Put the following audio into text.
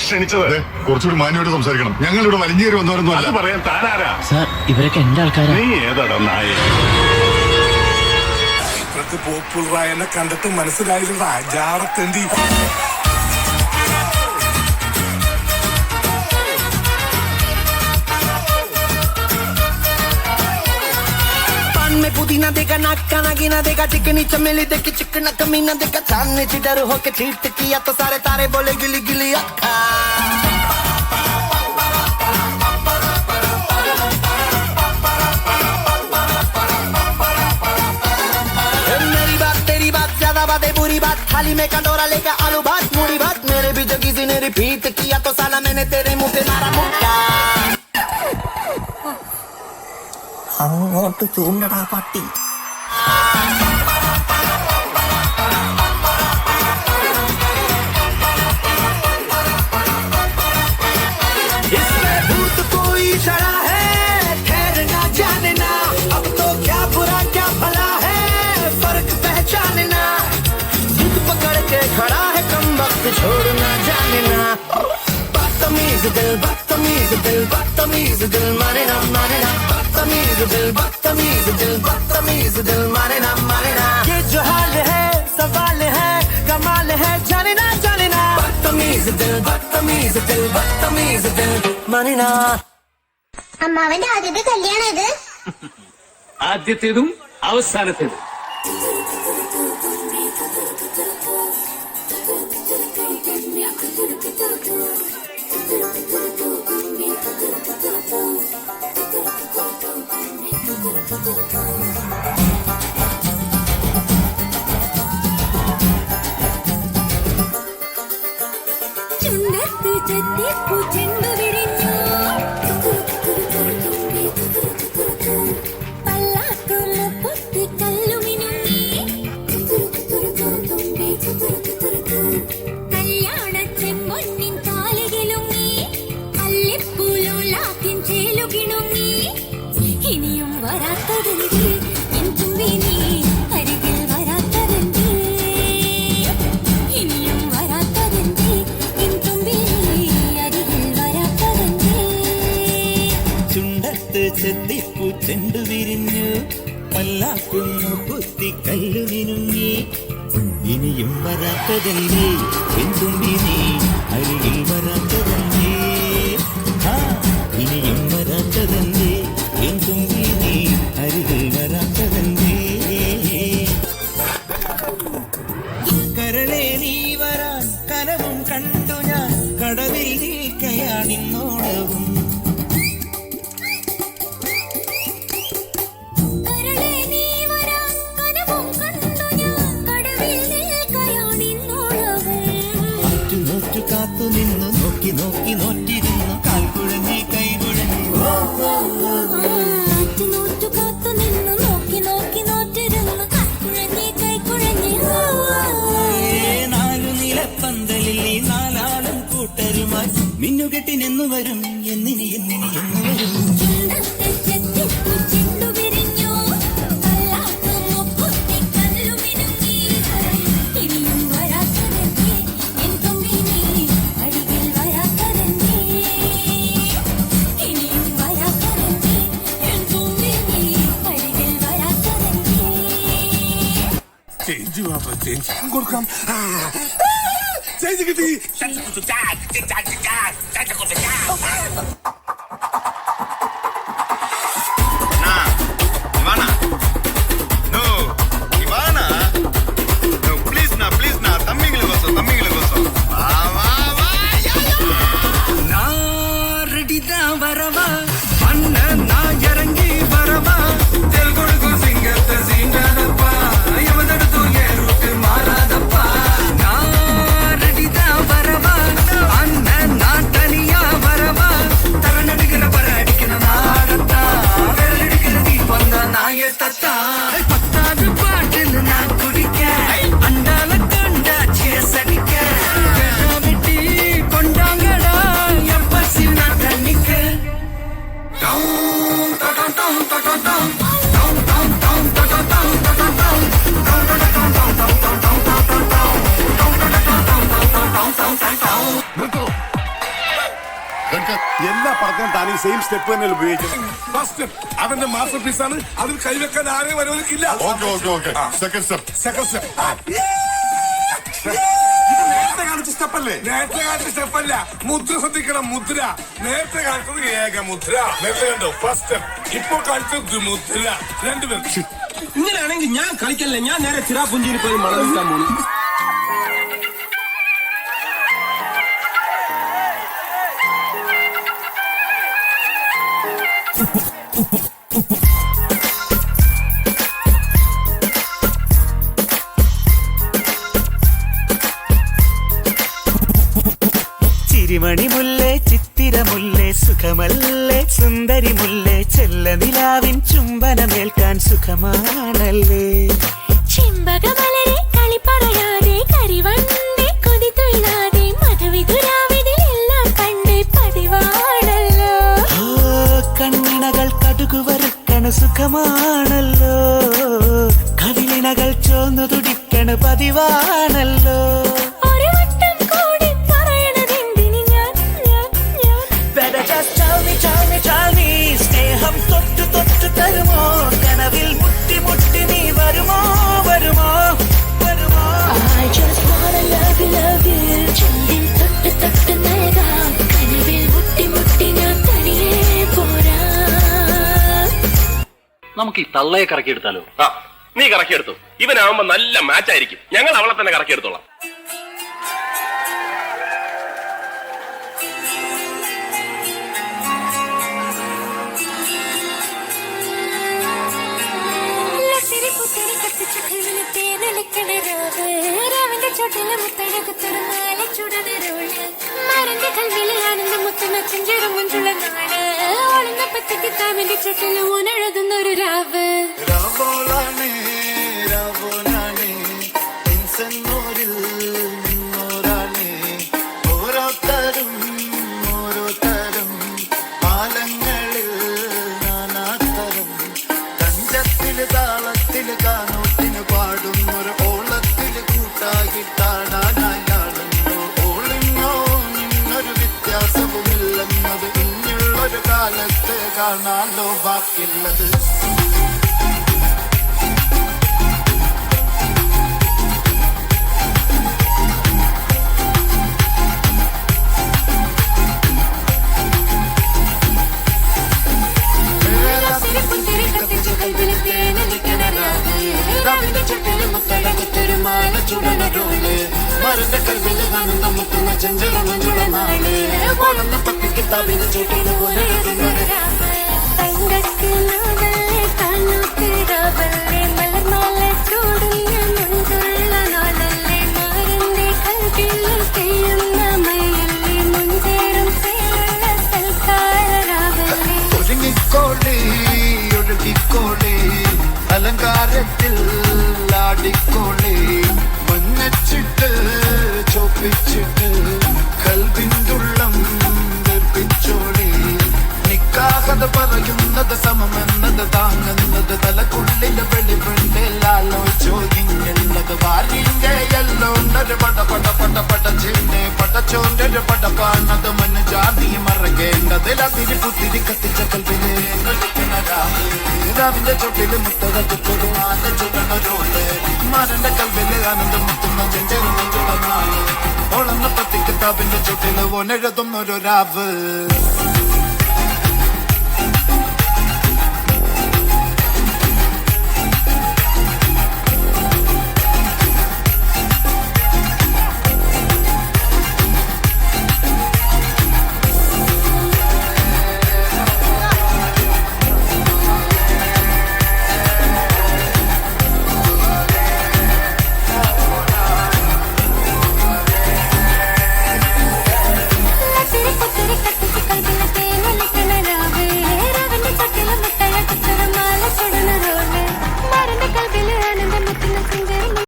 ക്ഷണിച്ചത് കുറച്ചുകൂടി മാന്യമായിട്ട് സംസാരിക്കണം. ഞങ്ങൾ ഇവിടെ വലിഞ്ഞേറി വന്നവരൊന്നും അല്ല. പറയാൻ താനാരാ? സാർ, ഇവരൊക്കെ എന്റെ ആൾക്കാരാ. നീ ഏതാടാ നായ? പോപ്പുലറായെന്നെ കണ്ടിട്ട് മനസ്സിലായില്ല ജാടത്തേണ്ടി. पुदीना देगा नाका नागिना देगा चिकनी चमेली देगी चिकना कमीना देगा चांद ने चिडर होके चीट किया तो सारे तारे बोले गिली गिली अक्का. मेरी बात तेरी बात ज्यादा बातें बुरी बात थाली में कटोरा लेकर आलू भात मूड़ी भात मेरे भी जो किसी ने रिपीट किया तो साला मैंने तेरे मुंह पे मारा मुक्का. അങ്ങോട്ട് ചൂണ്ടടാ പട്ടി. इसमें भूत कोई चढ़ा है ठहरना जानना अब तो क्या बुरा क्या भला है फर्क पहचानना जिद पकड़ के खड़ा है कम वक्त छोड़ना जानना. बदतमीज दिल बदतमीज दिल बदतमीज दिल माने ना बदतमीज दिल माने ना ये जो हाल है सवाल है कमाल है जाने ना बदतमीज दिल माने ना. അമ്മാവന്റെ ആദ്യത്തെ കല്യാണം ഇത് ആദ്യത്തേതും അവസാനത്തേതും. ചുണ്ടത്ത് ചെത്തിപ്പൂ ചെണ്ടു വിരിഞ്ഞു പല്ലാക്കുമു പൊത്തി കല്ലുമിനുങ്ങി കല്യാണച്ചെമ്പൊന്നിൻ താലികിലുങ്ങി അല്ലിപ്പൂലുലാക്കിൻ ചേലുകിണുങ്ങി ഇനിയും വരാത്തതെന്തേ എൻ തുമ്പി നീ അരികിൽ വരാത്തതെന്തേ ഇനിയും വരാത്തതെന്തേ എൻ തുമ്പി നീ അരികിൽ വരാത്തതെന്തേ. ചുണ്ടത്ത് ചെത്തിപ്പൂ ചെണ്ടു വിരിഞ്ഞു പല്ലാക്കുന്നു കുത്തി കല്ലു മിനുങ്ങി ഇനിയും വരാത്തതെന്തേ എന്തുമ്പി നീ അരികിൽ വരാത്തതെന്തേ. ഇനിയും വരാത്തതെന്തേ എന്തുമ്പി നീ അരികിൽ വരാത്തതെന്തേ. കരളെ നീ വരാൻ കനവും കണ്ടു ഞാൻ കടവിൽ നിൽക്കയാണിന്നോളവും. കരളേ നീ വരാൻ കനവും കണ്ടു ഞാൻ കടവിൽ നിൽക്കയാണിന്നോളവും. നോറ്റു കാത്തു നിന്ന് നോക്കി നോക്കി നോറ്റിരുന്നു കാൽ കുഴഞ്ഞി കൈ കുഴഞ്ഞി. നോറ്റു കാത്തു നിന്ന് നോക്കി നോക്കി നോറ്റിരുന്നു കൈക്കുഴഞ്ഞി കൈക്കുഴഞ്ഞി. നാലു നിലപ്പന്തലിൽ ഈ നാലാളും കൂട്ടരുമായി മിന്നുകെട്ടി നിന്നു വരും എന്നിനി എന്നിനി എന്ന് വരും. ചുണ്ടത്ത് ചെത്തിപ്പൂ ചെണ്ടു വിരിഞ്ഞു പല്ലാക്കുമു പൊത്തി കല്ലുമിനുങ്ങി ഇനിയും വരാത്തതെന്തേ എൻ തുമ്പി നീ അരികിൽ വരാത്തതെന്തേ ഇനിയും വരാത്തതെന്തേ എൻ തുമ്പി നീ അരികിൽ വരാത്തതെന്തേ. ചേഞ്ച് വാപ്പ ചേഞ്ച് കൊടുക്കാം. ചേഞ്ച് കിട്ടി. வரவா அண்ணன் நான் இறங்கி வரவா தெல் கொடுக்கும் சிங்கத்தை சீண்டாதப்பா எவதெடுத்து ஏறுக்கு மாறாதப்பா. நான் ரெடிதான் வரவா அண்ணன் நான் தனியா வரவா എല്ലാ പടത്തിനും താൻ ഈ സെയിം സ്റ്റെപ്പ് തന്നെ ഉപയോഗിക്കുന്നത്. ഫസ്റ്റ് അവന്റെ മാസ്റ്റർ പീസ് ആണ്. അതിൽ കൈവെക്കാൻ ആരെയും വരുവനിക്കില്ല. Okay second step. Second step നേരത്തെ കാണിച്ച സ്റ്റെപ്പല്ലേ? നേരത്തെ കാണിച്ച സ്റ്റെപ്പല്ല, മുദ്ര ശ്രദ്ധിക്കണം. മുദ്ര നേരത്തെ കാണിച്ചത് ഏക മുദ്ര. നേരത്തെ കണ്ടോ? First step. ഇപ്പൊ കാണിച്ചത് മുദ്ര. രണ്ടുപേർ ഇങ്ങനെയാണെങ്കിൽ ഞാൻ കളിക്കല്ലേ, ഞാൻ നേരെ ചിറാപുഞ്ചിയിൽ പോയി മണം വിൽക്കാൻ പോകുന്നു. ചിരിമണി മുല്ലേ, ചിത്തിരമുല്ലേ, സുഖമല്ലേ സുന്ദരി മുല്ലേ, ചെല്ല നിലാവിൻ ചുംബനമേൽക്കാൻ സുഖമാണല്ലേ. ചെമ്പകമലരെ കളി പറയാതെ കരിവണ്ടേ കൊതി തൊഴിലാതെ മധുവിതുരാവിതിലെല്ലാം പണ്ടേ പതിവാണല്ലോ. ഓ കണ്ണിണകൾ കടുകു വറുക്കണ സുഖമാണല്ലോ, കവിളിണകൾ ചോന്നു തുടിക്കണ പതിവാണല്ലോ. ഒരു വട്ടം കൂടി പറയണതെന്തിന് ഞാൻ Better just tell me, സ്നേഹം തൊട്ടു തൊട്ടു തരുമോ, കനവിൽ മുട്ടി മുട്ടി നീ വരുമോ വരുമോ വരുമോ. I just wanna love you ചുണ്ടിൽ തൊട്ട് തൊട്ട് നൽകാം, കനവിൽ മുട്ടി മുട്ടി ഞാൻ തനിയെ പോരാ. നമുക്ക് ഈ തള്ളയെ കറക്കിയെടുത്താലോ? നീ കറക്കിയെടുത്തു. ഇവനാവുമ്പോ നല്ല മാച്ച് ആയിരിക്കും. ഞങ്ങൾ അവളെ തന്നെ കറക്കിയെടുത്തോളാം. ലസിരിപ്പുത്തിരി കത്തിച്ച കൈവില് തേനൊലിക്കണ രാവ്, രാവിന്റെ ചോട്ടില് മുത്തഴകുത്തൊരു മാല ചുടനരോള്, മരന്റെ കൽവില് ആനന്ദ മുത്തുന്ന ചെഞ്ചെറു മുഞ്ചുള്ള നാട്, ഓളുന്ന പത്ത് കിതാബിന്റെ ചുട്ടില് ഊനെഴുതുന്നൊരു രാവ്. രാവോളാണേ രാവോളാണേ ഇൻസന്നൂരിൽ നിന്നോരാണേ, ഓരോരുത്തരും ഓരോരുത്തരും പാലങ്ങളിൽ നാനാത്തരം, തഞ്ചത്തില് താളത്തില് കാനൂട്ടിന് പാടുന്നൊരു ഓളത്തില് കൂട്ടായിട്ടാടാനായാടുന്നു. ഓളിന്നോ നിന്നൊരു വ്യത്യാസവുമില്ലെന്നത് ഇനിയുള്ളൊരു കാലത്ത് കാണാലോ ബാക്കിയുള്ളത്. ലസിരിപ്പുത്തിരി കത്തിച്ച കൈവില് തേനൊലിക്കണ രാവ്, രാവിന്റെ ചോട്ടില് മുത്തഴകുത്തൊരു മാല ചുടനരോള്, മരന്റെ കൽവില് കാണുന്ന മുത്തുന്ന ചെഞ്ചെറു മുഞ്ചുള്ള നാള്, ഓളുന്ന പത്ത് കിതാബിന് ചുട്ടിന് ഊനെഴുതുന്നൊരു രാവ്. തങ്കത്തിനാവല്ലേ താനൂത്തിരാവല്ലേ, മലർമാല ചൂടുന്ന മുഞ്ചുള്ള നാളല്ലേ, മാറിന്റെ കൽവില് പെയ്യുന്ന മഴയല്ലേ, മുഞ്ചേറും ചേരുള്ള സൽക്കാരരാവല്ലേ. ഒരുങ്ങിക്കോളി ഒഴുകിക്കോളി അലങ്കാരത്തിൽ ആടിക്കോളി, മഞ്ഞച്ചിട്ട് ചോപ്പിച്ചിട്ട് കൽവിന്തുള്ളം വെപ്പിച്ചോളി. നിക്കാഹത പറയുന്നത് സമമെന്നത് താങ്ങുന്നത് തലക്കുള്ളിലെ വെളിവുണ്ടിലാലോചോയിങ്ങുള്ളത്, വാലിന്റെ എല്ലോണ്ടൊരു പട പട പട പട ചിന്നെ പടച്ചോണ്ടൊരു പടപ്പാണത് മണ്ണ് ജാതി മറകേണ്ടത്. ലസിരി പുത്തിരി കത്തിച്ച കൽവിലെ രാവിന്റെ ചുട്ടില് മുത്തകത്തൊരു ആന ചുടനരോള്, മരന്റെ കൽവില് ആനന്ദം മുത്തുന്ന ചെഞ്ചെറു നെഞ്ചുള്ള നാള്, ഓളന്ന പത്തി കിതാബിന്റെ ചുട്ടില് ഓനെഴുതുന്നൊരു രാവ്.